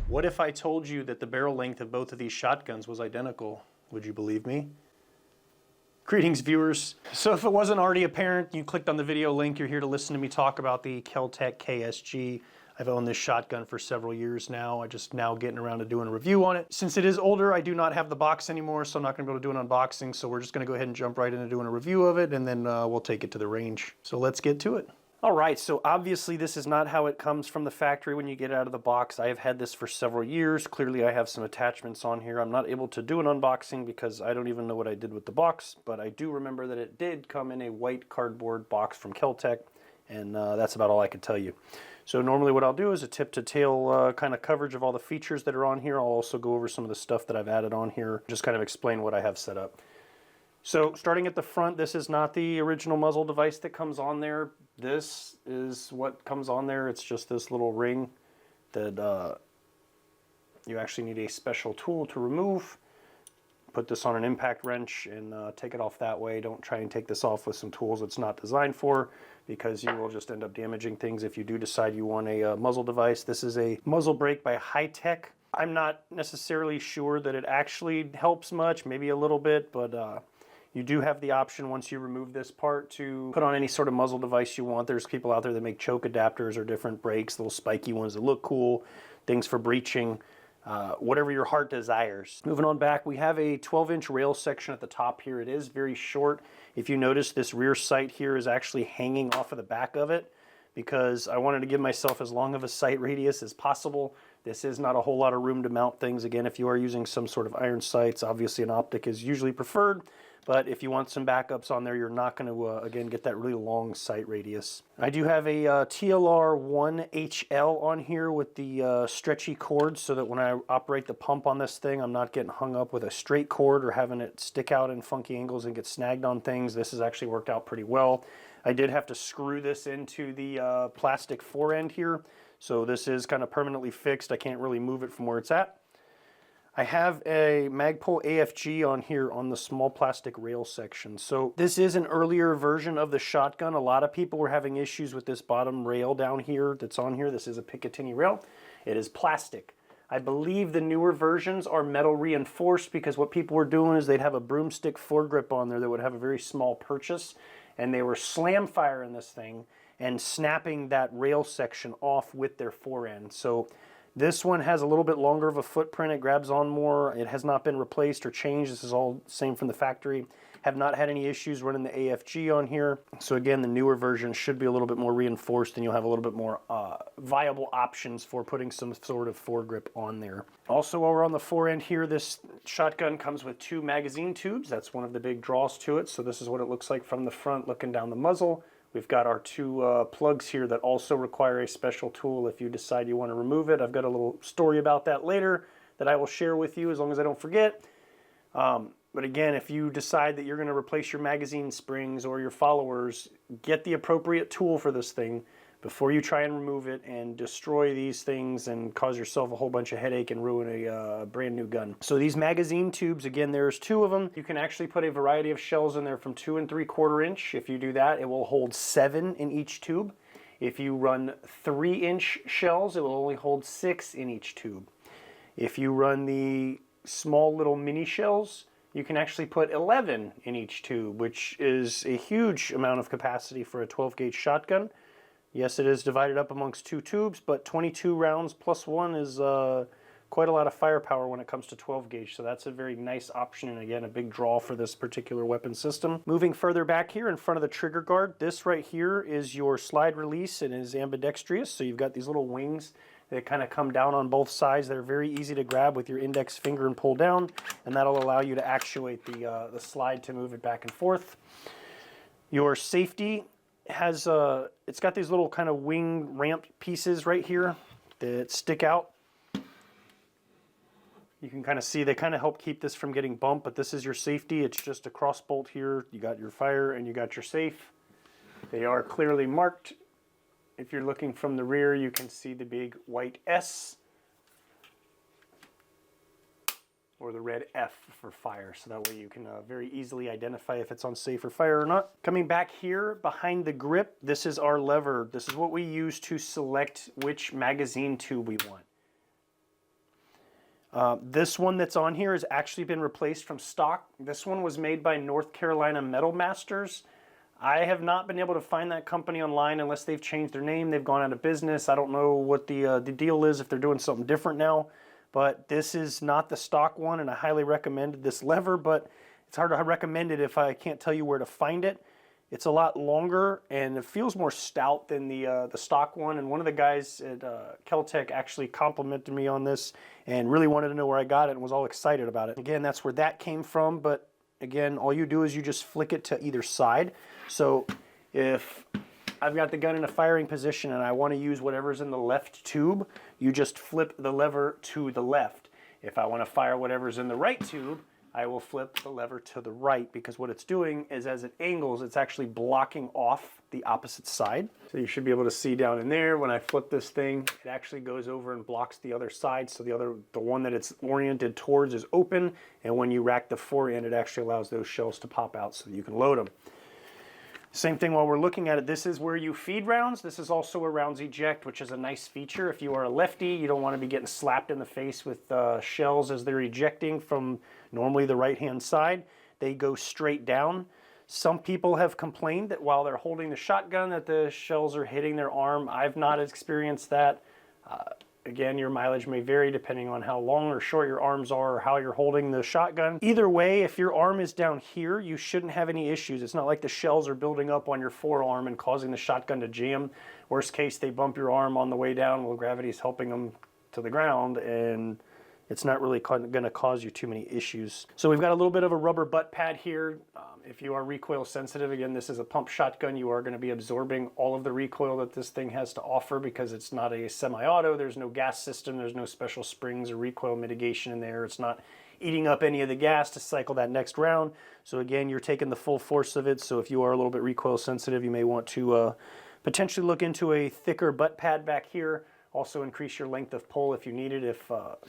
What if I told you that the barrel length of both of these shotguns was identical? Would you believe me? Greetings, viewers. So if it wasn't already apparent, you clicked on the video link, you're here to listen to me talk about the Keltec KSG. I've owned this shotgun for several years now. I'm just now getting around to doing a review on it. Since it is older, I do not have the box anymore, so I'm not gonna be able to do an unboxing, so we're just gonna go ahead and jump right into doing a review of it, and then we'll take it to the range. So let's get to it. All right, so obviously this is not how it comes from the factory when you get out of the box. I have had this for several years. Clearly I have some attachments on here. I'm not able to do an unboxing because I don't even know what I did with the box, but I do remember that it did come in a white cardboard box from Keltec, and that's about all I can tell you. So normally what I'll do is a tip-to-tail kind of coverage of all the features that are on here. I'll also go over some of the stuff that I've added on here, just kind of explain what I have set up. So starting at the front, this is not the original muzzle device that comes on there. This is what comes on there. It's just this little ring that you actually need a special tool to remove. Put this on an impact wrench and take it off that way. Don't try and take this off with some tools it's not designed for, because you will just end up damaging things if you do decide you want a muzzle device. This is a muzzle brake by Hi-Tech. I'm not necessarily sure that it actually helps much, maybe a little bit, but you do have the option once you remove this part to put on any sort of muzzle device you want. There's people out there that make choke adapters or different brakes, little spiky ones that look cool, things for breaching, whatever your heart desires. Moving on back, we have a 12-inch rail section at the top here. It is very short. If you notice, this rear sight here is actually hanging off of the back of it because I wanted to give myself as long of a sight radius as possible. This is not a whole lot of room to mount things. Again, if you are using some sort of iron sights, obviously an optic is usually preferred. But if you want some backups on there, you're not going to, again, get that really long sight radius. I do have a TLR1HL on here with the stretchy cord so that when I operate the pump on this thing, I'm not getting hung up with a straight cord or having it stick out in funky angles and get snagged on things. This has actually worked out pretty well. I did have to screw this into the plastic forend here, so this is kind of permanently fixed. I can't really move it from where it's at. I have a Magpul AFG on here on the small plastic rail section. So this is an earlier version of the shotgun. A lot of people were having issues with this bottom rail down here that's on here. This is a Picatinny rail. It is plastic. I believe the newer versions are metal reinforced because what people were doing is they'd have a broomstick foregrip on there that would have a very small purchase, and they were slam firing this thing and snapping that rail section off with their forend. So this one has a little bit longer of a footprint. It grabs on more. It has not been replaced or changed. This is all same from the factory. Have not had any issues running the AFG on here. So again, the newer version should be a little bit more reinforced, and you'll have a little bit more viable options for putting some sort of foregrip on there. Also, while we're on the forend here, this shotgun comes with 2 magazine tubes. That's one of the big draws to it. So this is what it looks like from the front looking down the muzzle. We've got our 2 plugs here that also require a special tool if you decide you want to remove it. I've got a little story about that later that I will share with you as long as I don't forget. But again, if you decide that you're going to replace your magazine springs or your followers, get the appropriate tool for this thing before you try and remove it and destroy these things and cause yourself a whole bunch of headache and ruin a brand new gun. So these magazine tubes, again, there's 2 of them. You can actually put a variety of shells in there from 2 3/4 inch. If you do that, it will hold 7 in each tube. If you run 3-inch shells, it will only hold 6 in each tube. If you run the small little mini shells, you can actually put 11 in each tube, which is a huge amount of capacity for a 12-gauge shotgun. Yes, it is divided up amongst 2 tubes, but 22 rounds plus 1 is quite a lot of firepower when it comes to 12-gauge, so that's a very nice option, and again, a big draw for this particular weapon system. Moving further back here in front of the trigger guard, this right here is your slide release and is ambidextrous, so you've got these little wings that kind of come down on both sides. They're very easy to grab with your index finger and pull down, and that'll allow you to actuate the slide to move it back and forth. Your safety has it's got these little kind of wing ramp pieces right here that stick out. You can kind of see they kind of help keep this from getting bumped, but this is your safety. It's just a cross bolt here. You got your fire and you got your safe. They are clearly marked. If you're looking from the rear, you can see the big white S or the red F for fire, so that way you can very easily identify if it's on safe or fire or not. Coming back here behind the grip, this is our lever. This is what we use to select which magazine tube we want. This one that's on here has actually been replaced from stock. This one was made by North Carolina Metal Masters. I have not been able to find that company online unless they've changed their name. They've gone out of business. I don't know what the deal is, if they're doing something different now. But this is not the stock one, and I highly recommended this lever, but it's hard to recommend it if I can't tell you where to find it. It's a lot longer, and it feels more stout than the stock one. And one of the guys at Keltec actually complimented me on this and really wanted to know where I got it and was all excited about it. Again, that's where that came from, but again, all you do is you just flick it to either side. So if I've got the gun in a firing position and I want to use whatever's in the left tube, you just flip the lever to the left. If I want to fire whatever's in the right tube, I will flip the lever to the right, because what it's doing is as it angles, it's actually blocking off the opposite side. So you should be able to see down in there, when I flip this thing, it actually goes over and blocks the other side. So the one that it's oriented towards is open, and when you rack the fore end, it actually allows those shells to pop out so that you can load them. Same thing while we're looking at it, this is where you feed rounds. This is also where rounds eject, which is a nice feature. If you are a lefty, you don't want to be getting slapped in the face with shells as they're ejecting from normally the right-hand side. They go straight down. Some people have complained that while they're holding the shotgun that the shells are hitting their arm. I've not experienced that. Again, your mileage may vary depending on how long or short your arms are or how you're holding the shotgun. Either way, if your arm is down here, you shouldn't have any issues. It's not like the shells are building up on your forearm and causing the shotgun to jam. Worst case, they bump your arm on the way down while gravity is helping them to the ground, and it's not really going to cause you too many issues. So we've got a little bit of a rubber butt pad here. If you are recoil sensitive, again, this is a pump shotgun. You are going to be absorbing all of the recoil that this thing has to offer, because it's not a semi-auto. There's no gas system. There's no special springs or recoil mitigation in there. It's not eating up any of the gas to cycle that next round. So again, you're taking the full force of it. So if you are a little bit recoil sensitive, you may want to potentially look into a thicker butt pad back here. Also increase your length of pull if you need it,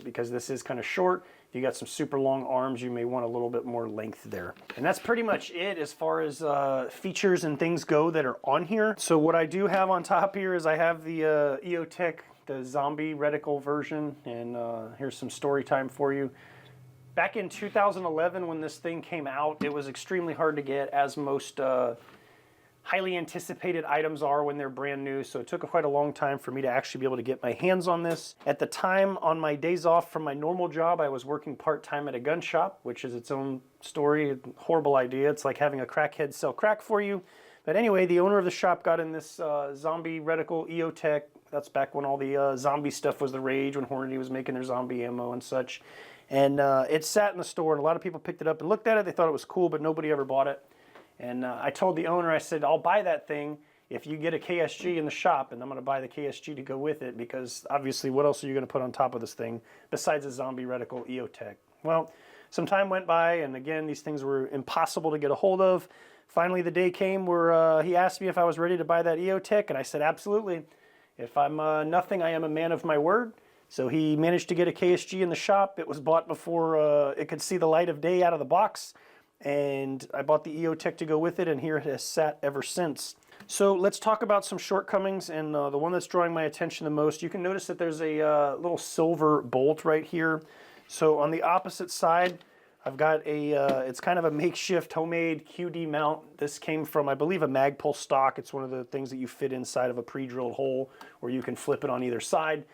because this is kind of short. If you got some super long arms, you may want a little bit more length there. And that's pretty much it as far as features and things go that are on here. So what I do have on top here is I have the EOTech, the zombie reticle version, and here's some story time for you. Back in 2011 when this thing came out, it was extremely hard to get, as most highly anticipated items are when they're brand new, so it took quite a long time for me to actually be able to get my hands on this. At the time, on my days off from my normal job, I was working part-time at a gun shop, which is its own story, horrible idea. It's like having a crackhead sell crack for you. But anyway, the owner of the shop got in this zombie reticle EOTech. That's back when all the zombie stuff was the rage, when Hornady was making their zombie ammo and such. And it sat in the store, and a lot of people picked it up and looked at it. They thought it was cool, but nobody ever bought it. And I told the owner, I said, I'll buy that thing if you get a KSG in the shop, and I'm going to buy the KSG to go with it, because obviously what else are you going to put on top of this thing besides a zombie reticle EOTech? Well, some time went by, and again, these things were impossible to get a hold of. Finally, the day came where he asked me if I was ready to buy that EOTech, and I said, absolutely. If I'm nothing, I am a man of my word. So he managed to get a KSG in the shop. It was bought before it could see the light of day out of the box. And I bought the EOTech to go with it, and here it has sat ever since. So let's talk about some shortcomings, and the one that's drawing my attention the most, you can notice that there's a little silver bolt right here. So on the opposite side, I've got it's kind of a makeshift homemade QD mount. This came from, I believe, a Magpul stock. It's one of the things that you fit inside of a pre-drilled hole, where you can flip it on either side.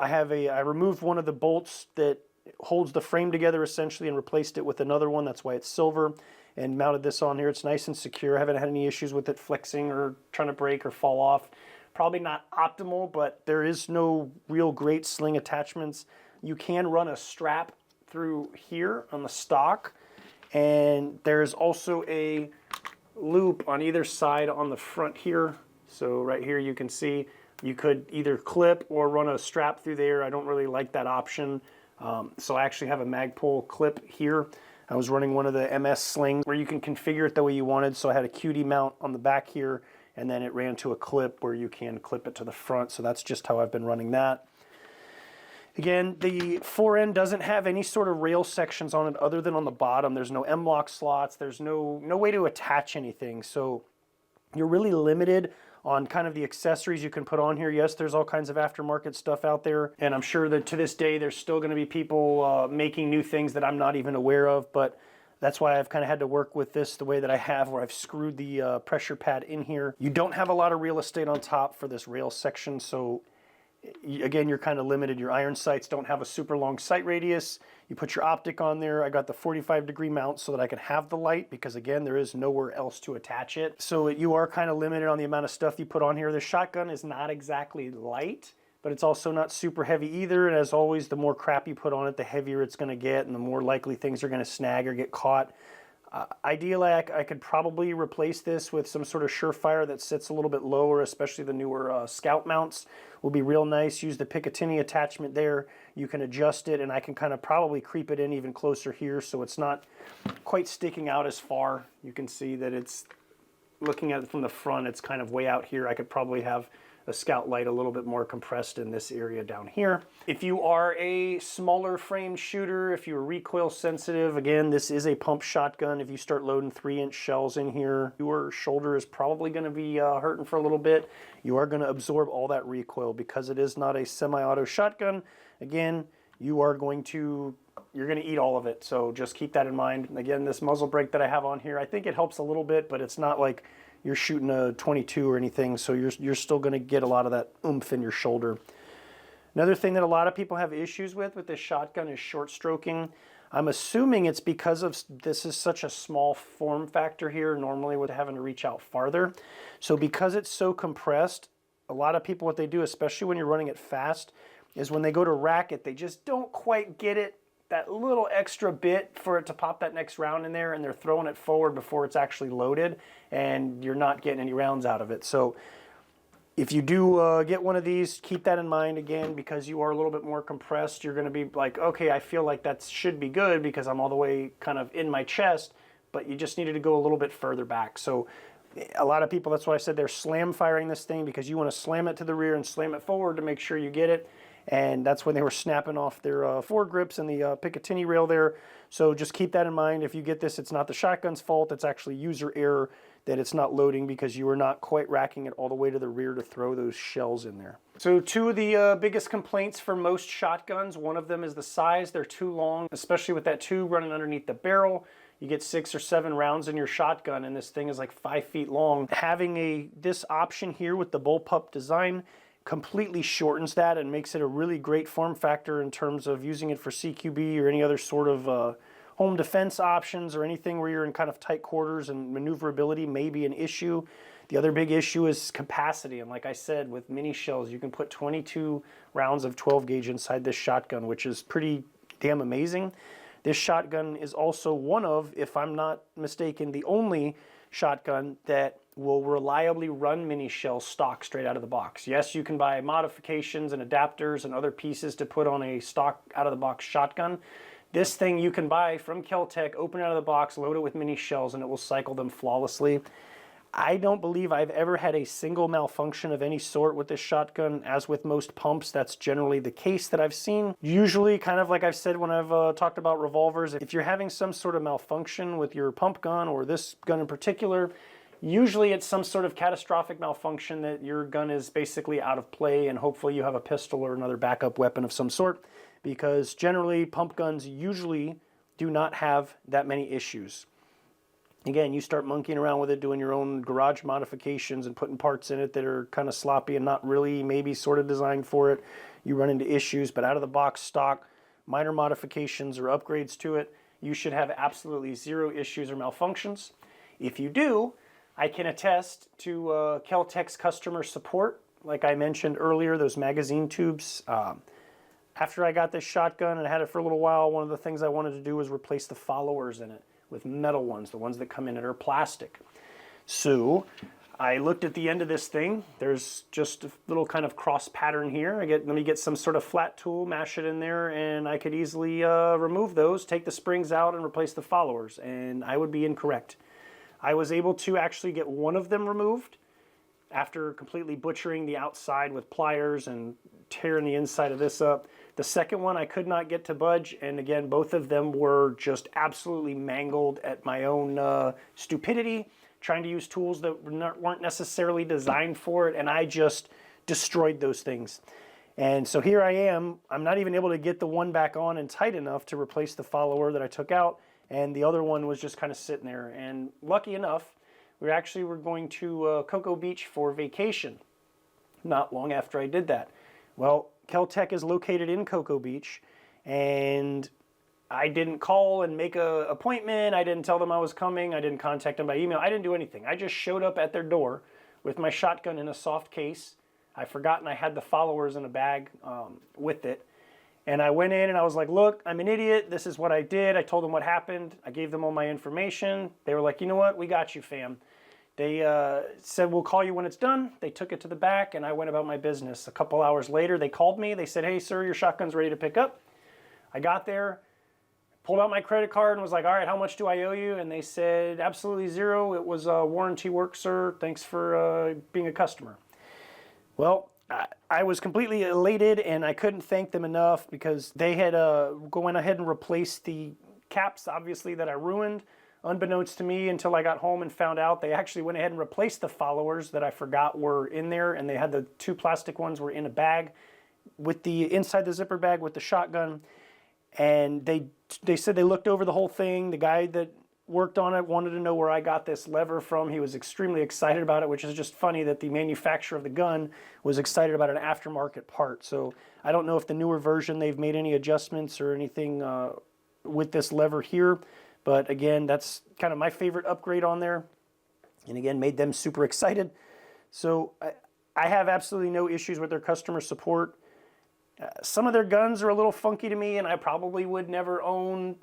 I removed one of the bolts that holds the frame together essentially and replaced it with another one. That's why it's silver, and mounted this on here. It's nice and secure. I haven't had any issues with it flexing or trying to break or fall off. Probably not optimal, but there is no real great sling attachments. You can run a strap through here on the stock, and there's also a loop on either side on the front here. So right here you can see you could either clip or run a strap through there. I don't really like that option. So I actually have a Magpul clip here. I was running one of the MS slings where you can configure it the way you wanted. So I had a QD mount on the back here, and then it ran to a clip where you can clip it to the front. So that's just how I've been running that. Again, the fore end doesn't have any sort of rail sections on it other than on the bottom. There's no M-lock slots. There's no way to attach anything. So you're really limited on kind of the accessories you can put on here. Yes, there's all kinds of aftermarket stuff out there, and I'm sure that to this day there's still going to be people making new things that I'm not even aware of, but that's why I've kind of had to work with this the way that I have, where I've screwed the pressure pad in here. You don't have a lot of real estate on top for this rail section, so again, you're kind of limited. Your iron sights don't have a super long sight radius. You put your optic on there. I got the 45-degree mount so that I can have the light, because again, there is nowhere else to attach it. So you are kind of limited on the amount of stuff you put on here. The shotgun is not exactly light, but it's also not super heavy either. And as always, the more crap you put on it, the heavier it's going to get, and the more likely things are going to snag or get caught. Ideally, I could probably replace this with some sort of Surefire that sits a little bit lower, especially the newer Scout mounts will be real nice. Use the Picatinny attachment there. You can adjust it, and I can kind of probably creep it in even closer here so it's not quite sticking out as far. You can see that it's, looking at it from the front, it's kind of way out here. I could probably have a Scout light a little bit more compressed in this area down here. If you are a smaller frame shooter, if you're recoil sensitive, again, this is a pump shotgun. If you start loading 3-inch shells in here, your shoulder is probably going to be hurting for a little bit. You are going to absorb all that recoil because it is not a semi-auto shotgun. Again, you're going to eat all of it, so just keep that in mind. Again, this muzzle brake that I have on here, I think it helps a little bit, but it's not like you're shooting a 22 or anything, so you're still going to get a lot of that oomph in your shoulder. Another thing that a lot of people have issues with this shotgun is short stroking. I'm assuming it's because of this is such a small form factor here, normally with having to reach out farther. So because it's so compressed, a lot of people, what they do, especially when you're running it fast, is when they go to rack it, they just don't quite get it that little extra bit for it to pop that next round in there, and they're throwing it forward before it's actually loaded, and you're not getting any rounds out of it. So if you do get one of these, keep that in mind. Again, because you are a little bit more compressed, you're going to be like, okay, I feel like that should be good because I'm all the way kind of in my chest, but you just needed to go a little bit further back. So a lot of people, that's why I said they're slam firing this thing, because you want to slam it to the rear and slam it forward to make sure you get it. And that's when they were snapping off their foregrips and the Picatinny rail there. So just keep that in mind. If you get this, it's not the shotgun's fault. It's actually user error that it's not loading because you are not quite racking it all the way to the rear to throw those shells in there. So two of the biggest complaints for most shotguns, one of them is the size. They're too long, especially with that tube running underneath the barrel. You get 6 or 7 rounds in your shotgun, and this thing is like 5 feet long. Having this option here with the bullpup design completely shortens that and makes it a really great form factor in terms of using it for CQB or any other sort of home defense options, or anything where you're in kind of tight quarters and maneuverability may be an issue. The other big issue is capacity, and like I said, with mini shells you can put 22 rounds of 12 gauge inside this shotgun, which is pretty damn amazing. This shotgun is also one of, if I'm not mistaken, the only shotgun that will reliably run mini shell stock straight out of the box. Yes, you can buy modifications and adapters and other pieces to put on a stock out of the box shotgun. This thing you can buy from Keltec, open it out of the box, load it with mini shells, and it will cycle them flawlessly. I don't believe I've ever had a single malfunction of any sort with this shotgun. As with most pumps, that's generally the case that I've seen. Usually, kind of like I've said when I've talked about revolvers, if you're having some sort of malfunction with your pump gun, or this gun in particular, usually it's some sort of catastrophic malfunction that your gun is basically out of play, and hopefully you have a pistol or another backup weapon of some sort, because generally pump guns usually do not have that many issues. Again, you start monkeying around with it, doing your own garage modifications and putting parts in it that are kind of sloppy and not really maybe sort of designed for it, you run into issues. But out of the box stock, minor modifications or upgrades to it, you should have absolutely zero issues or malfunctions. If you do, I can attest to Keltec's customer support. Like I mentioned earlier, those magazine tubes. After I got this shotgun and I had it for a little while, one of the things I wanted to do was replace the followers in it with metal ones, the ones that come in it are plastic. So I looked at the end of this thing. There's just a little kind of cross pattern here. Let me get some sort of flat tool, mash it in there, and I could easily remove those, take the springs out, and replace the followers. And I would be incorrect. I was able to actually get one of them removed after completely butchering the outside with pliers and tearing the inside of this up. The second one I could not get to budge, and again, both of them were just absolutely mangled at my own stupidity, trying to use tools that weren't necessarily designed for it, and I just destroyed those things. And so here I am, I'm not even able to get the one back on and tight enough to replace the follower that I took out, and the other one was just kind of sitting there. And lucky enough, we actually were going to Cocoa Beach for vacation not long after I did that. Well, Keltec is located in Cocoa Beach, and I didn't call and make an appointment. I didn't tell them I was coming. I didn't contact them by email. I didn't do anything. I just showed up at their door with my shotgun in a soft case. I forgotten I had the followers in a bag with it. And I went in and I was like, look, I'm an idiot. This is what I did. I told them what happened. I gave them all my information. They were like, you know what? We got you, fam. They said, we'll call you when it's done. They took it to the back and I went about my business. A couple hours later, they called me. They said, hey, sir, your shotgun's ready to pick up. I got there, pulled out my credit card and was like, all right, how much do I owe you? And they said, absolutely zero. It was warranty work, sir. Thanks for being a customer. Well, I was completely elated and I couldn't thank them enough because they had went ahead and replaced the caps, obviously, that I ruined. Unbeknownst to me, until I got home and found out, they actually went ahead and replaced the followers that I forgot were in there, and they had the two plastic ones were in a bag with the inside the zipper bag with the shotgun. And they said they looked over the whole thing. The guy that worked on it wanted to know where I got this lever from. He was extremely excited about it, which is just funny that the manufacturer of the gun was excited about an aftermarket part. So I don't know if the newer version they've made any adjustments or anything with this lever here. But again, that's kind of my favorite upgrade on there. And again, made them super excited. So I have absolutely no issues with their customer support. Some of their guns are a little funky to me and I probably would never own,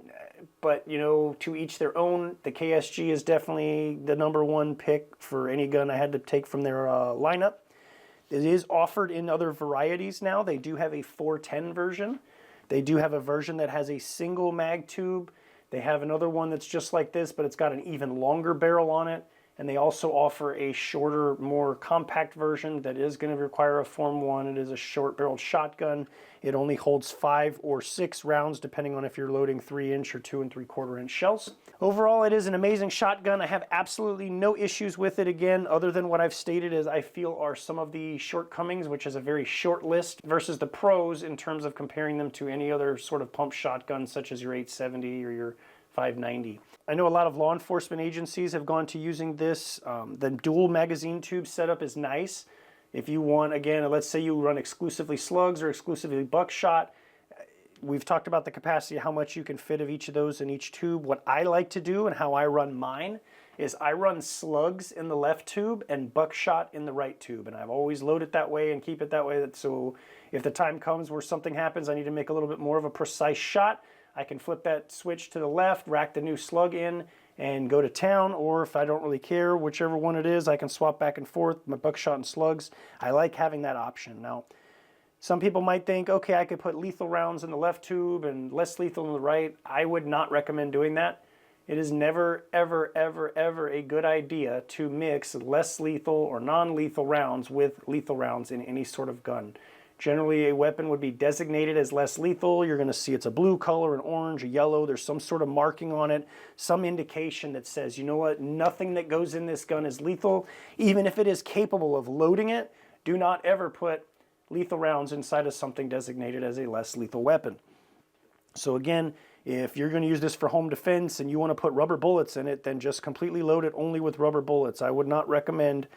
but you know, to each their own. The KSG is definitely the #1 pick for any gun I had to take from their lineup. It is offered in other varieties now. They do have a 410 version. They do have a version that has a single mag tube. They have another one that's just like this, but it's got an even longer barrel on it. And they also offer a shorter, more compact version that is going to require a Form 1. It is a short-barreled shotgun. It only holds 5 or 6 rounds, depending on if you're loading 3-inch or 2 3/4-inch shells. Overall, it is an amazing shotgun. I have absolutely no issues with it, again, other than what I've stated as I feel are some of the shortcomings, which is a very short list, versus the pros in terms of comparing them to any other sort of pump shotgun, such as your 870 or your 590. I know a lot of law enforcement agencies have gone to using this. The dual magazine tube setup is nice. If you want, again, let's say you run exclusively slugs or exclusively buckshot, we've talked about the capacity, how much you can fit of each of those in each tube. What I like to do and how I run mine is I run slugs in the left tube and buckshot in the right tube. And I've always loaded that way and keep it that way. So if the time comes where something happens, I need to make a little bit more of a precise shot, I can flip that switch to the left, rack the new slug in, and go to town. Or if I don't really care, whichever one it is, I can swap back and forth, my buckshot and slugs. I like having that option. Now, some people might think, okay, I could put lethal rounds in the left tube and less lethal in the right. I would not recommend doing that. It is never, ever, ever, ever a good idea to mix less lethal or non-lethal rounds with lethal rounds in any sort of gun. Generally, a weapon would be designated as less lethal. You're going to see it's a blue color, an orange, a yellow. There's some sort of marking on it, some indication that says, you know what, nothing that goes in this gun is lethal. Even if it is capable of loading it, do not ever put lethal rounds inside of something designated as a less lethal weapon. So again, if you're going to use this for home defense and you want to put rubber bullets in it, then just completely load it only with rubber bullets. I would not recommend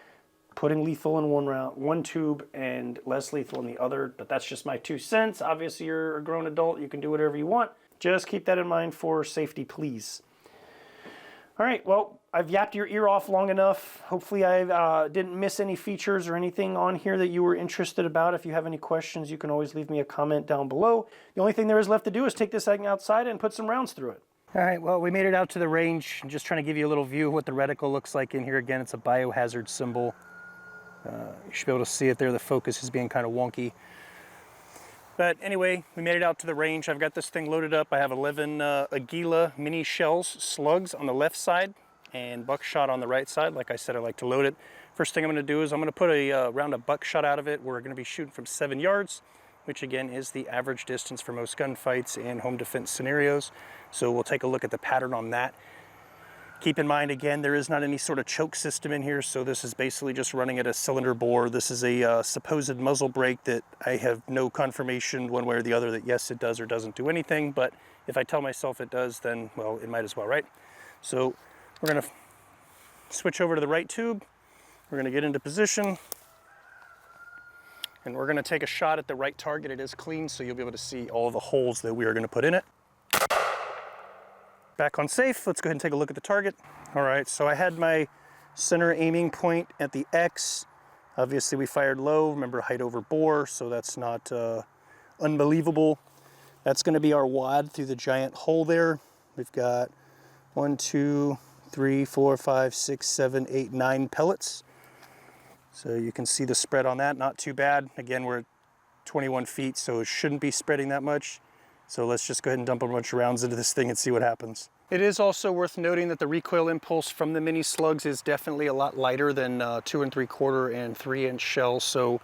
putting lethal in one tube and less lethal in the other, but that's just my 2 cents. Obviously, you're a grown adult. You can do whatever you want. Just keep that in mind for safety, please. All right, well, I've yapped your ear off long enough. Hopefully I didn't miss any features or anything on here that you were interested about. If you have any questions, you can always leave me a comment down below. The only thing there is left to do is take this thing outside and put some rounds through it. All right, well, we made it out to the range. I'm just trying to give you a little view of what the reticle looks like in here. Again, it's a biohazard symbol. You should be able to see it there. The focus is being kind of wonky. But anyway, we made it out to the range. I've got this thing loaded up. I have 11 Aguila mini shells, slugs on the left side and buckshot on the right side. Like I said, I like to load it. First thing I'm going to do is I'm going to put a round of buckshot out of it. We're going to be shooting from 7 yards, which again is the average distance for most gunfights and home defense scenarios. So we'll take a look at the pattern on that. Keep in mind, again, there is not any sort of choke system in here, so this is basically just running at a cylinder bore. This is a supposed muzzle brake that I have no confirmation one way or the other that yes, it does or doesn't do anything, but if I tell myself it does, then, well, it might as well, right? So we're gonna switch over to the right tube. We're gonna get into position, and we're gonna take a shot at the right target. It is clean, so you'll be able to see all the holes that we are gonna put in it. Back on safe, let's go ahead and take a look at the target. All right, so I had my center aiming point at the X. Obviously we fired low, remember height over bore, so that's not unbelievable. That's gonna be our wad through the giant hole there. We've got 1, 2, 3, 4, 5, 6, 7, 8, 9 pellets. So you can see the spread on that, not too bad. Again, we're at 21 feet, so it shouldn't be spreading that much. So let's just go ahead and dump a bunch of rounds into this thing and see what happens. It is also worth noting that the recoil impulse from the mini slugs is definitely a lot lighter than 2 3/4 and 3-inch shells. So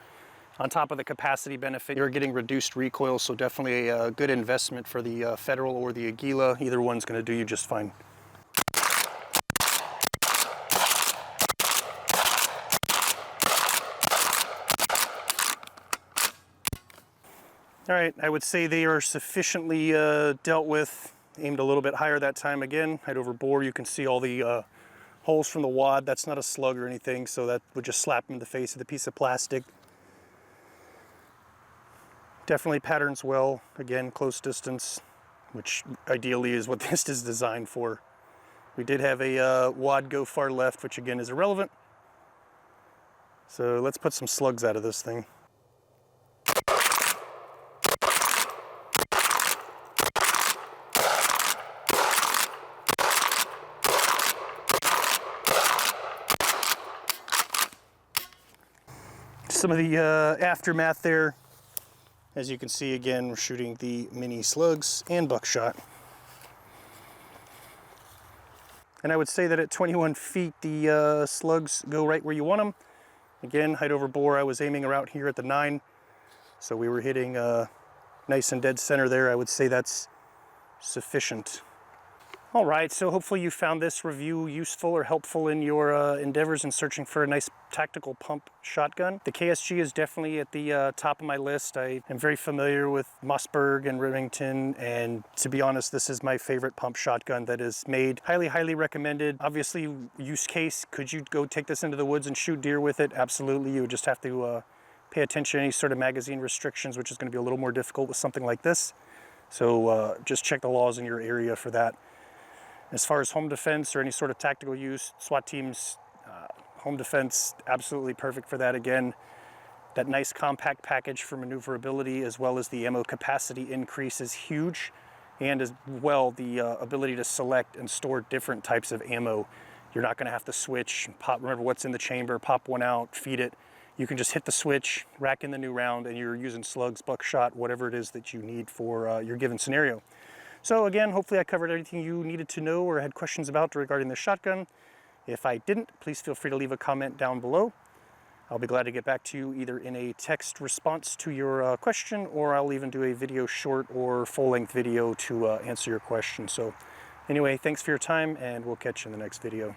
on top of the capacity benefit, you're getting reduced recoil. So definitely a good investment for the Federal or the Aguila. Either one's gonna do you just fine. All right, I would say they are sufficiently dealt with. Aimed a little bit higher that time again, height over bore. You can see all the holes from the wad. That's not a slug or anything, so that would just slap him in the face with a piece of plastic. Definitely patterns well. Again, close distance, which ideally is what this is designed for. We did have a wad go far left, which again is irrelevant. So let's put some slugs out of this thing. Some of the aftermath there. As you can see, again, we're shooting the mini slugs and buckshot. And I would say that at 21 feet, the slugs go right where you want them. Again, height over bore, I was aiming around here at the 9. So we were hitting nice and dead center there. I would say that's sufficient. All right, so hopefully you found this review useful or helpful in your endeavors in searching for a nice tactical pump shotgun. The KSG is definitely at the top of my list. I am very familiar with Mossberg and Remington, and to be honest, this is my favorite pump shotgun that is made. Highly, highly recommended. Obviously, use case, could you go take this into the woods and shoot deer with it? Absolutely, you would just have to pay attention to any sort of magazine restrictions, which is going to be a little more difficult with something like this. So just check the laws in your area for that. As far as home defense or any sort of tactical use, SWAT teams, home defense, absolutely perfect for that. Again, that nice compact package for maneuverability as well as the ammo capacity increase is huge. And as well, the ability to select and store different types of ammo. You're not gonna have to switch, remember what's in the chamber, pop one out, feed it. You can just hit the switch, rack in the new round, and you're using slugs, buckshot, whatever it is that you need for your given scenario. So again, hopefully I covered everything you needed to know or had questions about regarding the shotgun. If I didn't, please feel free to leave a comment down below. I'll be glad to get back to you either in a text response to your question, or I'll even do a video short or full-length video to answer your question. So anyway, thanks for your time, and we'll catch you in the next video.